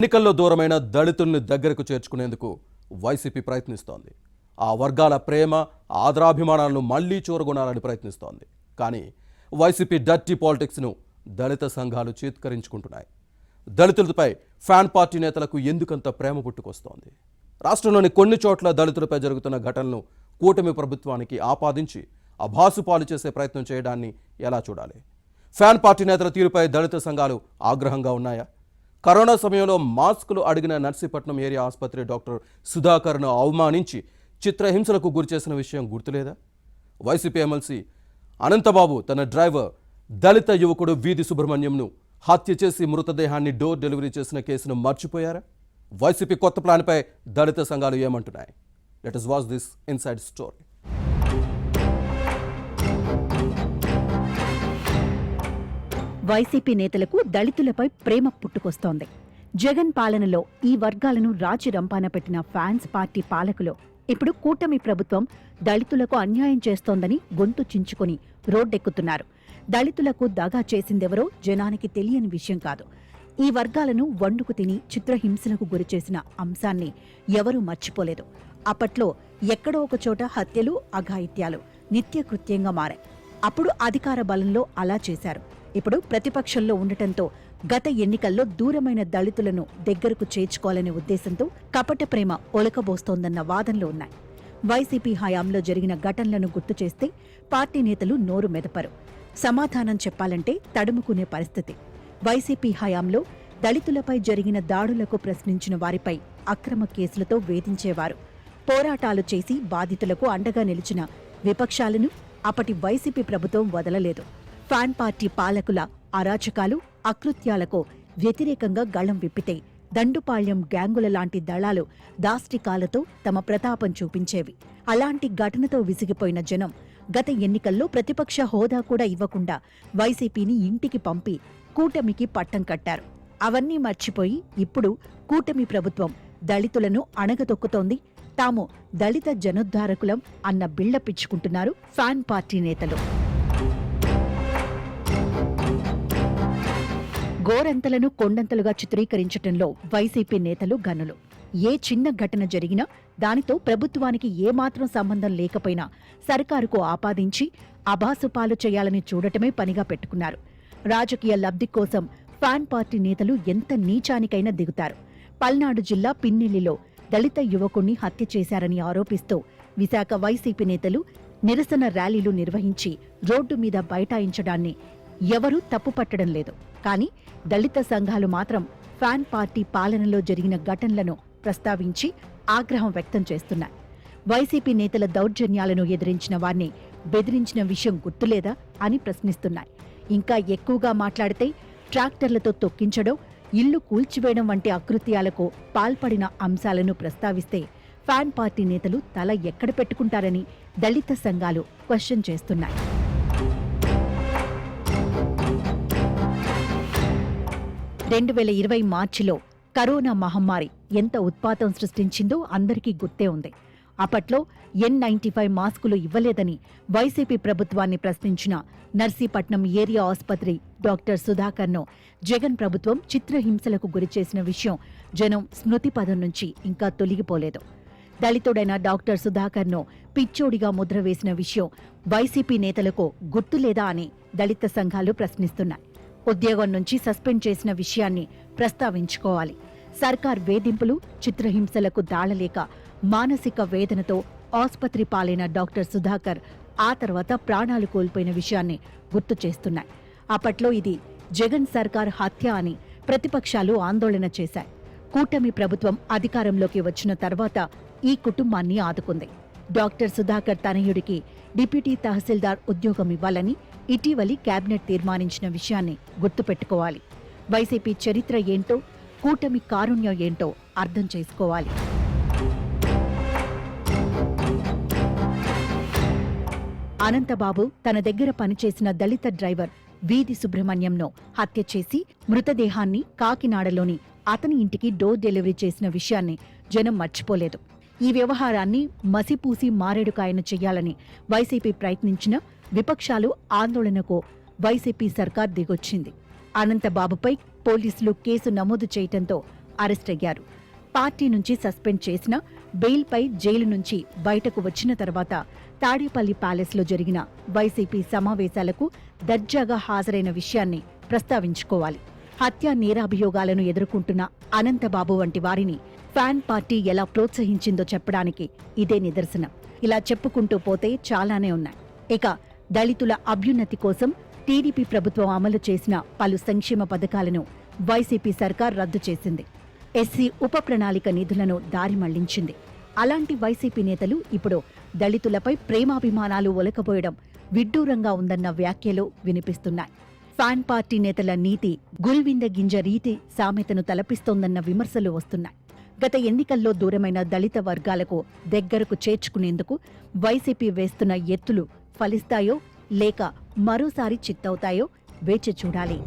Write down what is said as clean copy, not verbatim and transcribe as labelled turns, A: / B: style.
A: ఎన్నికల్లో దూరమైన దళితుల్ని దగ్గరకు చేర్చుకునేందుకు వైసీపీ ప్రయత్నిస్తోంది. ఆ వర్గాల ప్రేమ ఆదరాభిమానాలను మళ్లీ చూరగొనాలని ప్రయత్నిస్తోంది. కానీ వైసీపీ డర్టీ పాలిటిక్స్ను దళిత సంఘాలు చేత్కరించుకుంటున్నాయి. దళితులపై ఫ్యాన్ పార్టీ నేతలకు ఎందుకంత ప్రేమ పుట్టుకొస్తోంది? రాష్ట్రంలోని కొన్ని చోట్ల దళితులపై జరుగుతున్న ఘటనలను కూటమి ప్రభుత్వానికి ఆపాదించి అభాసుపాలు చేసే ప్రయత్నం చేయడాన్ని ఎలా చూడాలి? ఫ్యాన్ పార్టీ నేతల తీరుపై దళిత సంఘాలు ఆగ్రహంగా ఉన్నాయా? కరోనా సమయంలో మాస్కులు అడిగిన నర్సీపట్నం ఏరియా ఆసుపత్రి డాక్టర్ సుధాకర్ను అవమానించి చిత్రహింసలకు గురిచేసిన విషయం గుర్తులేదా? వైసీపీ ఎమ్మెల్సీ అనంతబాబు తన డ్రైవర్ దళిత యువకుడు వీధి సుబ్రహ్మణ్యంను హత్య చేసి మృతదేహాన్ని డోర్ డెలివరీ చేసిన కేసును మర్చిపోయారా? వైసీపీ కొత్త ప్లాన్పై దళిత సంఘాలు ఏమంటున్నాయి? Let us watch this inside story.
B: YCP నేతలకు దళితులపై ప్రేమ పుట్టుకొస్తోంది. జగన్ పాలనలో ఈ వర్గాలను రాజీ రంపాన పెట్టిన ఫ్యాన్స్ పార్టీ పాలకులు ఇప్పుడు కూటమి ప్రభుత్వం దళితులకు అన్యాయం చేస్తోందని గొంతు చించుకుని రోడ్డెక్కుతున్నారు. దళితులకు దగా చేసిందెవరో జనానికి తెలియని విషయం కాదు. ఈ వర్గాలను వండుకు తిని చిత్రహింసలకు గురిచేసిన అంశాన్ని ఎవరూ మర్చిపోలేదు. అప్పట్లో ఎక్కడో ఒకచోట హత్యలు, అఘాయిత్యాలు నిత్యకృత్యంగా మారాయి. అప్పుడు అధికార బలంలో అలా చేశారు. ఇప్పుడు ప్రతిపక్షంలో ఉండటంతో గత ఎన్నికల్లో దూరమైన దళితులను దగ్గరకు చేర్చుకోవాలనే ఉద్దేశంతో కపట ప్రేమ ఒలకబోస్తోందన్న వాదనలు ఉన్నాయి. వైసీపీ హయాంలో జరిగిన ఘటనలను గుర్తు చేస్తే పార్టీ నేతలు నోరు మెదపరు. సమాధానం చెప్పాలంటే తడుముకునే పరిస్థితి. వైసీపీ హయాంలో దళితులపై జరిగిన దాడులకు ప్రశ్నించిన వారిపై అక్రమ కేసులతో వేధించేవారు. పోరాటాలు చేసి బాధితులకు అండగా నిలిచిన విపక్షాలను అప్పటి వైసీపీ ప్రభుత్వం వదలలేదు. ఫ్యాన్ పార్టీ పాలకుల అరాచకాలు, అకృత్యాలకు వ్యతిరేకంగా గళం విప్పితే దండుపాళ్యం గ్యాంగుల లాంటి దళాలు దాష్టికాలతో తమ ప్రతాపం చూపించేవి. అలాంటి ఘటనతో విసిగిపోయిన జనం గత ఎన్నికల్లో ప్రతిపక్ష హోదా కూడా ఇవ్వకుండా వైసీపీని ఇంటికి పంపి కూటమికి పట్టం కట్టారు. అవన్నీ మర్చిపోయి ఇప్పుడు కూటమి ప్రభుత్వం దళితులను అణగదొక్కుతోంది. తాము దళిత జనోద్ధారకులం అన్న బిళ్లపిచ్చుకుంటున్నారు ఫ్యాన్ పార్టీ నేతలు. గోరంతలను కొండంతలుగా చిత్రీకరించటంలో వైసీపీ నేతలు గనులు. ఏ చిన్న ఘటన జరిగినా దానితో ప్రభుత్వానికి ఏమాత్రం సంబంధం లేకపోయినా సర్కారుకు ఆపాదించి అభాసుపాలు చేయాలని చూడటమే పనిగా పెట్టుకున్నారు. రాజకీయ లబ్ధి కోసం ఫ్యాన్ పార్టీ నేతలు ఎంత నీచానికైనా దిగుతారు. పల్నాడు జిల్లా పిన్నెల్లిలో దళిత యువకుణ్ణి హత్య చేశారని ఆరోపిస్తూ విశాఖ వైసీపీ నేతలు నిరసన ర్యాలీలు నిర్వహించి రోడ్డు మీద బైఠాయించడాన్ని ఎవరూ తప్పుపట్టడం లేదు. కానీ దళిత సంఘాలు మాత్రం ఫ్యాన్ పార్టీ పాలనలో జరిగిన ఘటనలను ప్రస్తావించి ఆగ్రహం వ్యక్తం చేస్తున్నాయి. వైసీపీ నేతల దౌర్జన్యాలను ఎదిరించిన వారిని బెదిరించిన విషయం గుర్తులేదా అని ప్రశ్నిస్తున్నాయి. ఇంకా ఎక్కువగా మాట్లాడితే ట్రాక్టర్లతో తొక్కించడం, ఇల్లు కూల్చివేయడం వంటి అకృత్యాలకు పాల్పడిన అంశాలను ప్రస్తావిస్తే ఫ్యాన్ పార్టీ నేతలు తల ఎక్కడ పెట్టుకుంటారని దళిత సంఘాలు క్వశ్చన్ చేస్తున్నాయి. 2020 మార్చిలో కరోనా మహమ్మారి ఎంత ఉత్పాతం సృష్టించిందో అందరికీ గుర్తే ఉంది. అప్పట్లో N95 మాస్కులు ఇవ్వలేదని వైసీపీ ప్రభుత్వాన్ని ప్రశ్నించిన నర్సీపట్నం ఏరియా ఆసుపత్రి డాక్టర్ సుధాకర్ను జగన్ ప్రభుత్వం చిత్రహింసలకు గురిచేసిన విషయం జనం స్మృతిపథం నుంచి ఇంకా తొలగిపోలేదు. దళితుడైన డాక్టర్ సుధాకర్ను పిచ్చోడిగా ముద్ర వేసిన విషయం వైసీపీ నేతలకు గుర్తులేదా అని దళిత సంఘాలు ప్రశ్నిస్తున్నాయి. ఉద్యోగం నుంచి సస్పెండ్ చేసిన విషయాన్ని ప్రస్తావించుకోవాలి. సర్కార్ వేధింపులు, చిత్రహింసలకు దాళలేక మానసిక వేదనతో ఆసుపత్రి పాలైన డాక్టర్ సుధాకర్ ఆ తర్వాత ప్రాణాలు కోల్పోయిన విషయాన్ని గుర్తు చేస్తున్నాయి. అప్పట్లో ఇది జగన్ సర్కార్ హత్య అని ప్రతిపక్షాలు ఆందోళన చేశాయి. కూటమి ప్రభుత్వం అధికారంలోకి వచ్చిన తర్వాత ఈ కుటుంబాన్ని ఆదుకుంది. డాక్టర్ సుధాకర్ తనయుడికి డిప్యూటీ తహసీల్దార్ ఉద్యోగం ఇవ్వాలని ఇటీవలి కేబినెట్ తీర్మానించిన విషయాన్ని గుర్తుపెట్టుకోవాలి. వైసీపీ చరిత్ర ఏంటో, కూటమి కారుణ్యం ఏంటో అర్థం చేసుకోవాలి. అనంతబాబు తన దగ్గర పనిచేసిన దళిత డ్రైవర్ వీధి సుబ్రహ్మణ్యంను హత్య చేసి మృతదేహాన్ని కాకినాడలోని అతని ఇంటికి డోర్ డెలివరీ చేసిన విషయాన్ని జనం మర్చిపోలేదు. ఈ వ్యవహారాన్ని మసిపూసి మారేడుకాయను చెయ్యాలని వైసీపీ ప్రయత్నించిన విపక్షాలు ఆందోళనకు వైసీపీ సర్కార్ దిగొచ్చింది. అనంతబాబుపై పోలీసులు కేసు నమోదు చేయటంతో అరెస్ట్ అయ్యారు. పార్టీ నుంచి సస్పెండ్ చేసిన బెయిల్పై జైలు నుంచి బయటకు వచ్చిన తర్వాత తాడేపల్లి ప్యాలెస్లో జరిగిన వైసీపీ సమావేశాలకు దర్జాగా హాజరైన విషయాన్ని ప్రస్తావించుకోవాలి. హత్యా నేరాభియోగాలను ఎదుర్కొంటున్న అనంతబాబు వంటి వారిని ఫ్యాన్ పార్టీ ఎలా ప్రోత్సహించిందో చెప్పడానికి ఇదే నిదర్శనం. ఇలా చెప్పుకుంటూ పోతే చాలానే ఉన్నాయి. ఇక దళితుల అభ్యున్నతి కోసం టీడీపీ ప్రభుత్వం అమలు చేసిన పలు సంక్షేమ పథకాలను వైసీపీ సర్కార్ రద్దు చేసింది. ఎస్సీ ఉప ప్రణాళిక నిధులను దారి మళ్లించింది. అలాంటి వైసీపీ నేతలు ఇప్పుడు దళితులపై ప్రేమాభిమానాలు ఒలకబోయడం విడ్డూరంగా ఉందన్న వ్యాఖ్యలు వినిపిస్తున్నాయి. ఫ్యాన్ పార్టీ నేతల నీతి గుల్వింద గింజ రీతి సామెతను తలపిస్తోందన్న విమర్శలు వస్తున్నాయి. గత ఎన్నికల్లో దూరమైన దళిత వర్గాలకు దగ్గరకు చేర్చుకునేందుకు వైసీపీ వేస్తున్న ఎత్తులు ఫలిస్తాయో లేక మరోసారి చిత్తవుతాయో వేచి చూడాలి.